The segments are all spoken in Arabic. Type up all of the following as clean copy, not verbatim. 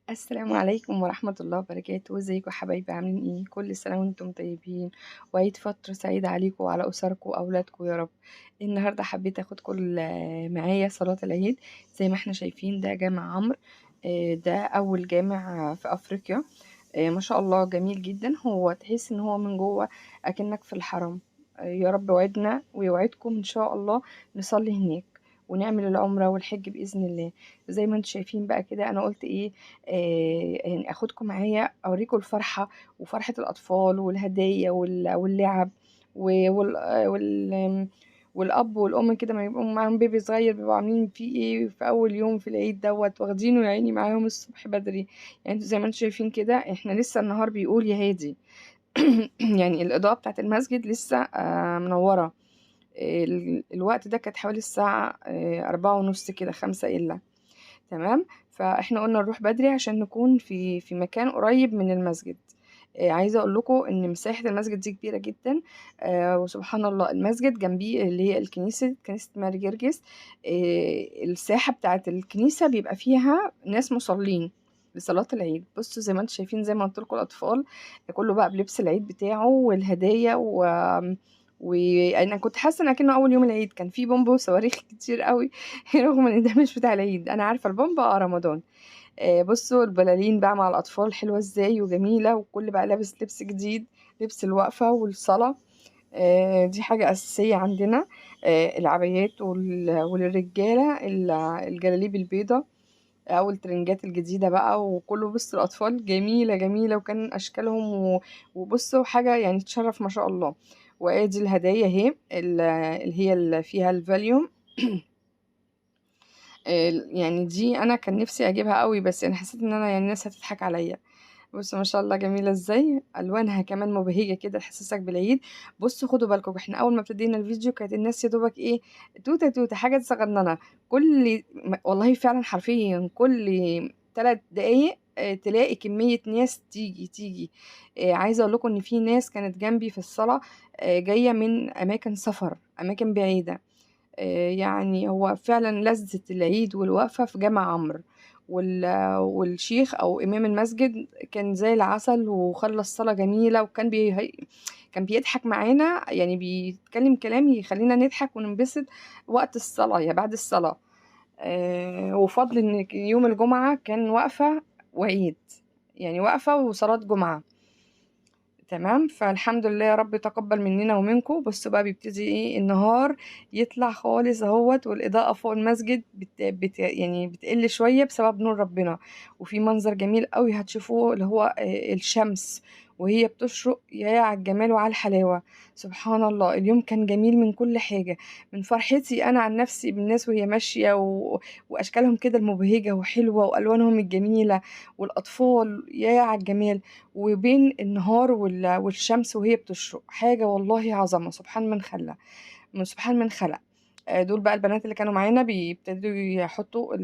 السلام عليكم ورحمة الله وبركاته، ازيكم يا حبايبي عاملين ايه؟ كل سنة وانتم طيبين، وعيد فترة سعيدة عليكم وعلى أسركم وأولادكم يا رب. النهاردة حبيت اخدكم معايا صلاة العيد. زي ما احنا شايفين ده جامع عمرو. ده أول جامع في أفريقيا. ما شاء الله جميل جدا، هو تحس ان هو من جوه أكنك في الحرم. يا رب وعدنا ويوعدكم ان شاء الله نصلي هناك ونعمل العمرة والحج بإذن الله. زي ما انتم شايفين بقى كده، انا قلت ايه، يعني اخدكم معايا اوريكم الفرحة وفرحة الاطفال والهدايا واللعب وال والاب والام كده ما يبقوا معاهم بيبي صغير بيبقوا عاملين فيه ايه في اول يوم في العيد دوت، واخدينه يا عيني معاهم الصبح بدري. يعني انتوا زي ما انتم شايفين كده احنا لسه النهار بيقول يا هادي. يعني الاضاءة بتاعت المسجد لسه منورة. الوقت ده كانت حوالي الساعة 4:30 كده، 5 إلا. تمام. فاحنا قلنا نروح بدري عشان نكون في مكان قريب من المسجد. عايزه اقول لكم ان مساحه المسجد دي كبيره جدا. وسبحان الله المسجد جنبيه اللي هي كنيسه ماري جرجس. الساحه بتاعه الكنيسه بيبقى فيها ناس مصلين لصلاة العيد. بصوا زي ما انتم شايفين، زي ما قلت لكم الأطفال كله بقى بلبس العيد بتاعه والهدايا وانا كنت حاسه ان كأنه اول يوم العيد، كان في بومب وصواريخ كتير قوي. رغم ان ده مش بتاع العيد، انا عارفه البومب رمضان. بصوا البلالين بقى مع الاطفال حلوه ازاي وجميله، وكل بقى لابس لبس جديد، لبس الوقفه والصلاه. دي حاجه اساسيه عندنا. العبايات وللرجاله الجلاليب البيضاء او الترنجات الجديده بقى، وكله بص الاطفال جميله جميله وكان اشكالهم وبصوا حاجه يعني تشرف ما شاء الله. وادي الهدايا اهي اللي هي اللي فيها الفاليوم. يعني دي انا كان نفسي اجيبها قوي، بس انا حسيت ان انا يعني الناس هتضحك عليا. بصوا ما شاء الله جميله ازاي، الوانها كمان مبهجه كده تحسسك بالعيد. بصوا خدوا بالكم، احنا اول ما ابتدينا الفيديو كانت الناس يا دوبك ايه، توته توته حاجه صغننه. والله فعلا حرفيا كل 3 دقايق تلاقي كميه ناس تيجي. عايزه اقول لكم ان في ناس كانت جنبي في الصلاه، جايه من اماكن سفر، اماكن بعيده. يعني هو فعلا لذة العيد والوقفة في جامع عمرو. والشيخ أو إمام المسجد كان زي العسل، وخلص صلاة جميلة، وكان كان بيضحك معانا، يعني بيتكلم كلام يخلينا نضحك وننبسط وقت الصلاة يا بعد الصلاة. وفضل إن يوم الجمعة كان وقفة وعيد، يعني وقفة وصلاة جمعة. تمام. فالحمد لله يا رب تقبل مننا ومنكم. بصوا بقى بيبتدي ايه النهار يطلع خالص اهوت، والاضاءه فوق المسجد يعني بتقل شويه بسبب نور ربنا. وفي منظر جميل قوي هتشوفوه اللي هو الشمس وهي بتشرق، يا على الجمال وعلى الحلاوه. سبحان الله اليوم كان جميل من كل حاجه، من فرحتي انا عن نفسي بالناس وهي ماشيه واشكالهم كده المبهجه وحلوه والوانهم الجميله، والاطفال يا على الجمال. وبين النهار والشمس وهي بتشرق، حاجة والله عظمة. سبحان من خلق، من سبحان من خلق. دول بقى البنات اللي كانوا معانا بيبتدوا يحطوا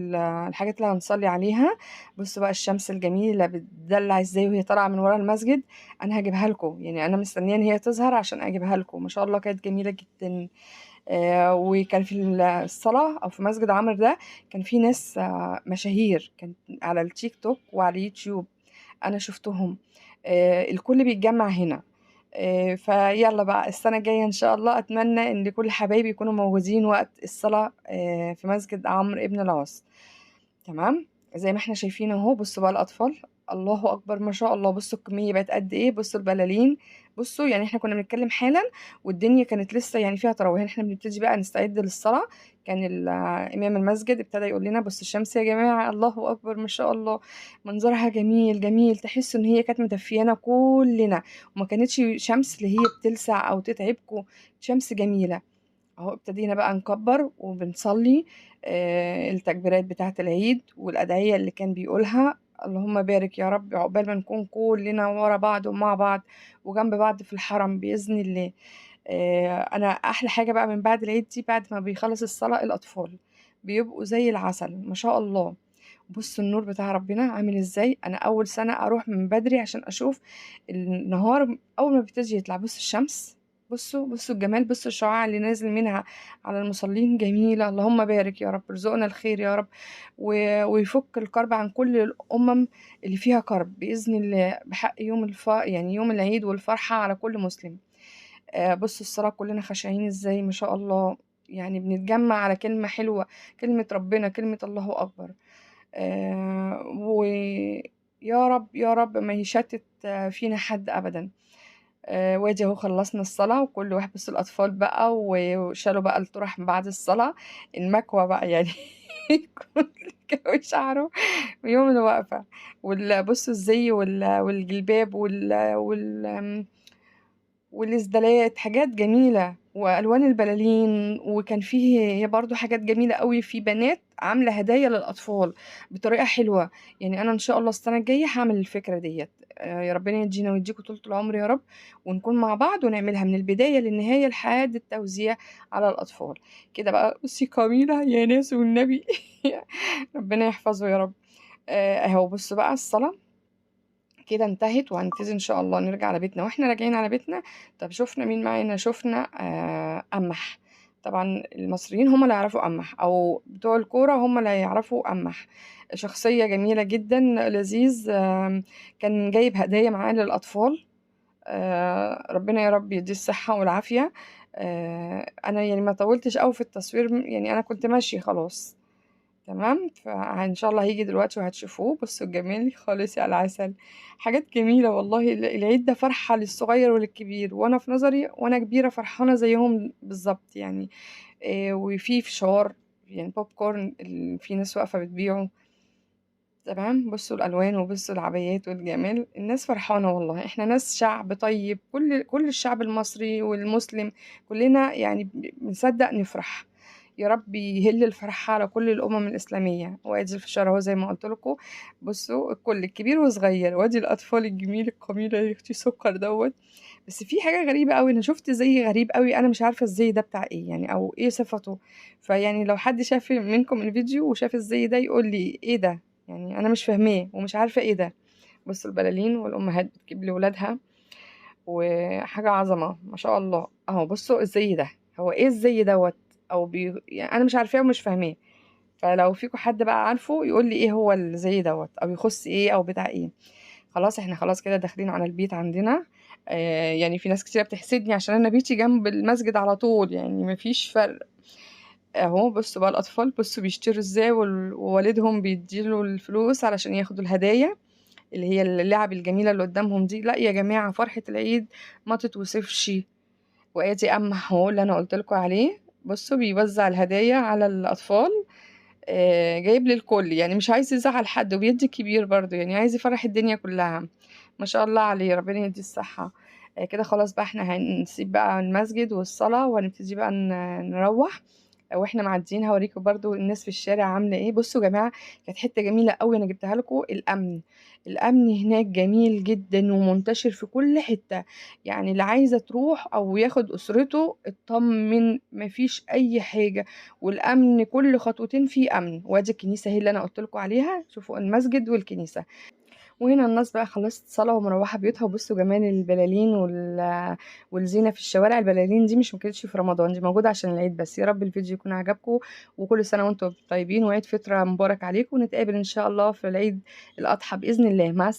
الحاجات اللي هنصلي عليها. بصوا بقى الشمس الجميلة بتدلع ازاي وهي طالعة من ورا المسجد. انا هجيبها لكم، يعني انا مستنية ان هي تظهر عشان اجيبها لكم. ما شاء الله كانت جميلة جدا. وكان في الصلاة او في مسجد عمرو ده كان في ناس مشاهير، كان على التيك توك وعلى اليوتيوب انا شفتهم. الكل بيتجمع هنا. فيلا بقى السنة الجاية ان شاء الله اتمنى ان كل حبايبي يكونوا موجودين وقت الصلاة في مسجد عمرو ابن العاص. تمام. زي ما احنا شايفين اهو، بصوا بقى الاطفال، الله اكبر ما شاء الله. بصوا الكميه بقت قد ايه، بصوا البلالين. بصوا يعني احنا كنا بنتكلم حالا والدنيا كانت لسه يعني فيها تراويح، احنا بنبتدي بقى نستعد للصلاه. كان امام المسجد ابتدى يقول لنا بصوا الشمس يا جماعه، الله اكبر ما شاء الله. منظرها جميل جميل، تحس ان هي كانت مدفيانا كلنا، وما كانتش شمس اللي هي بتلسع او تتعبكم، شمس جميله. اهو ابتدينا بقى نكبر وبنصلي التكبيرات بتاعة العيد والأدعية اللي كان بيقولها. اللهم بارك يا رب، عقبال ما نكون كلنا ورا بعض ومع بعض وجنب بعض في الحرم بإذن الله. أنا أحلى حاجة بقى من بعد العيد دي، بعد ما بيخلص الصلاة الأطفال بيبقوا زي العسل ما شاء الله. بص النور بتاع ربنا عامل ازاي. انا اول سنة اروح من بدري عشان اشوف النهار اول ما بيبتدي يطلع. بص الشمس بصوا الجمال، بصوا الشعاع اللي نازل منها على المصلين جميلة. اللهم بارك يا رب، ارزقنا الخير يا رب، ويفك الكرب عن كل الأمم اللي فيها كرب بإذن الله، بحق يوم يعني يوم العيد والفرحة على كل مسلم. بصوا الصلاة كلنا خاشعين ازاي، ما شاء الله، يعني بنتجمع على كلمة حلوة، كلمة ربنا، كلمة الله أكبر. ويا رب يا رب ما يشتت فينا حد أبدا. وادي اهو خلصنا الصلاة، وكل واحد بس الأطفال بقى وشالوا بقى الطرح بعد الصلاة، المكوى بقى يعني كل كوي شعره ويوم الوقفة. بصوا الزي والجلباب والإسدالات، حاجات جميلة، وألوان البلالين. وكان فيه هي برضو حاجات جميلة قوي، في بنات عاملة هدايا للأطفال بطريقة حلوة. يعني أنا إن شاء الله السنة الجاية هعمل الفكرة ديت. يا ربنا يدينا ويديكوا طولة العمر يا رب، ونكون مع بعض ونعملها من البداية للنهاية لحد التوزيع على الأطفال. كده بقى بصي قميلة يا ناس والنبي ربنا يحفظه يا رب. اهو بصوا بقى الصلاة كده انتهت، وهنبتدي ان شاء الله نرجع على بيتنا. واحنا راجعين على بيتنا، طب شفنا مين معانا؟ شفنا قمح. طبعا المصريين هم اللي يعرفوا قمح، او بتوع الكوره هم اللي يعرفوا قمح. شخصيه جميله جدا، لذيذ. كان جايب هدايا معاه للاطفال. ربنا يا رب يديه الصحه والعافيه. انا يعني ما طولتش قوي في التصوير، يعني انا كنت ماشيه خلاص. تمام، فان شاء الله هيجي دلوقتي وهتشوفوه. بصوا الجمال خالص يا العسل، حاجات جميلة والله. العيد ده فرحة للصغير وللكبير، وانا في نظري وانا كبيرة فرحانة زيهم بالظبط يعني. وفي فشار، يعني بوب كورن، في ناس واقفة بتبيعه. تمام، بصوا الالوان وبصوا العبايات والجمال، الناس فرحانة والله. احنا ناس شعب طيب، كل الشعب المصري والمسلم كلنا يعني بنصدق نفرح. يا رب يهل الفرحة على كل الأمم الإسلامية. وادي الفشار اهو زي ما قلت لكم. بصوا الكل كبير وصغير، وادي الأطفال الجميل القميلة يا أختي سكر دوت. بس في حاجة غريبة قوي، أنا شفت زي غريب قوي، أنا مش عارفة الزي ده بتاع إيه يعني، أو إيه صفته. فيعني لو حد شاف منكم الفيديو وشاف الزي ده يقول لي إيه ده، يعني أنا مش فاهماه ومش عارفة إيه ده. بصوا البلالين والأمهات بتجيب لولادها، وحاجة عظمة ما شاء الله. اهو بصوا الزي ده، هو ايه الزي دوت؟ يعني انا مش عارفاه ومش فاهماه. فلو فيكم حد بقى عارفه يقول لي ايه هو الزي دوت، او يخص ايه، او بتاع ايه. خلاص احنا خلاص كده داخلين على البيت عندنا. يعني في ناس كتير بتحسدني عشان انا بيتي جنب المسجد على طول، يعني مفيش فرق. اهو بصوا بقى الاطفال، بصوا بيشتروا ازاي، ووالدهم بيديله الفلوس علشان ياخدوا الهدايا اللي هي اللعب الجميلة اللي قدامهم دي. لا يا جماعة، فرحة العيد ما تتوصفش. وادي قمح هو اللي انا قلت لكم عليه، بصوا بيوزع الهدايا على الاطفال. جايب للكل، يعني مش عايز يزعل حد، وبيدي كبير برضو، يعني عايز يفرح الدنيا كلها. ما شاء الله عليه، ربنا يدي الصحة. كده خلاص بقى احنا هنسيب بقى المسجد والصلاة، وهنبتدي بقى نروح. واحنا معديين هوريكم برضو الناس في الشارع عامله ايه. بصوا يا جماعه، كانت حته جميله قوي انا جبتها لكم. الامن هناك جميل جدا ومنتشر في كل حته. يعني اللي عايزه تروح او ياخد اسرته اطمن، مفيش اي حاجه. والامن كل خطوتين فيه امن. وادي الكنيسه هي اللي انا قلت لكم عليها، شوفوا المسجد والكنيسه. وهنا الناس بقى خلصت صلاة ومروحة بيوتها. وبصوا جمال البلالين والزينة في الشوارع. البلالين دي مش مكانتش في رمضان، دي موجودة عشان العيد بس. يا رب الفيديو يكون عجبكم، وكل سنة وانتم طيبين، وعيد فطرة مبارك عليكم. ونتقابل ان شاء الله في العيد الأضحى بإذن الله. مع